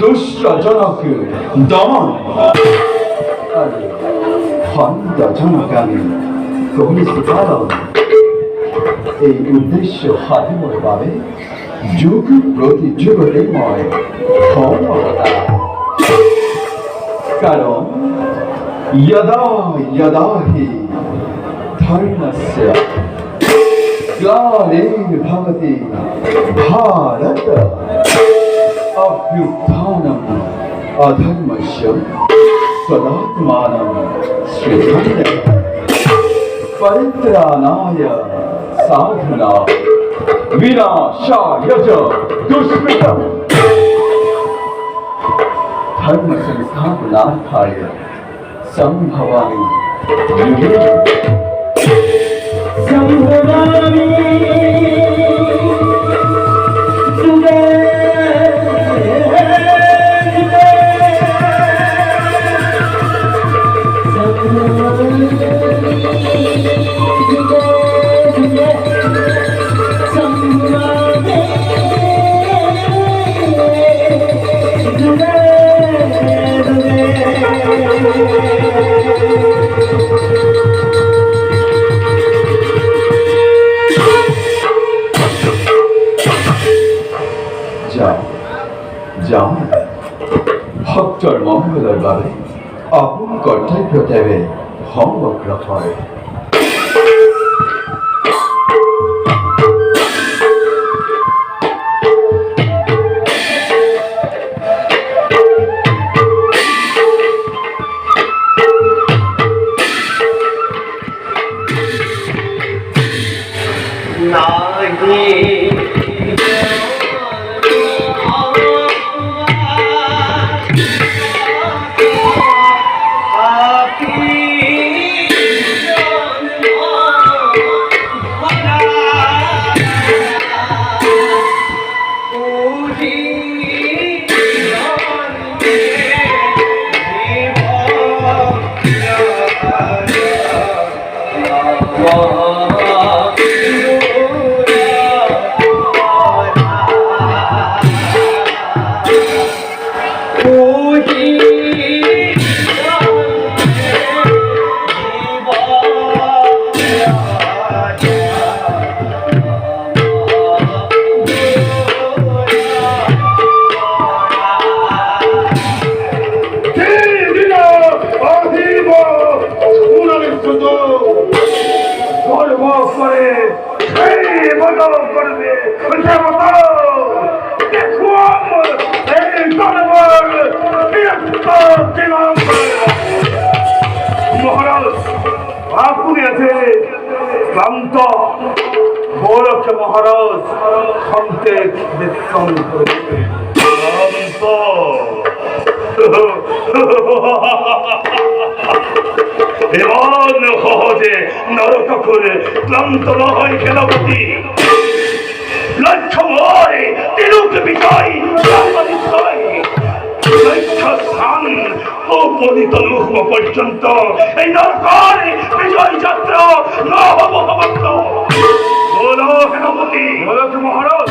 দুষ্ট জনক দমন ভণ্ড জনক আমি করেছি পালন। এই উদ্দেশ্য সাধিবৰ বাবে যুগ প্রতি যুগতেময় ধর্মকতা। কারণ यदा यदा हि धर्मस्य ग्लानिर्भवति भारत अभ्युत्थानम् अधर्मस्य तदात्मानं सृजन्ति परित्राणाय साधना विनाशाय च दुष्कृतम्। धर्म संस्थापनार्थाय संभवामि युगे संभवामि युगे যাও ভক্তৰ মংগলৰ বাবে আপোন কৰ্তব্যতেৱে সমগ্ৰ হয়। মহারাজ সংকেত বিশ্রাম এমন সহজে নরক করে ক্লান্ত নয় সেনাপতি। লক্ষ্য মরে তিলুক বিজয় স্থান উপনীত লুহ্ম পর্যন্ত এই নরকার বিজয় যাত্রা না হব সমাপ্ত। বলো সেনাপতি, বলো মহারাজ।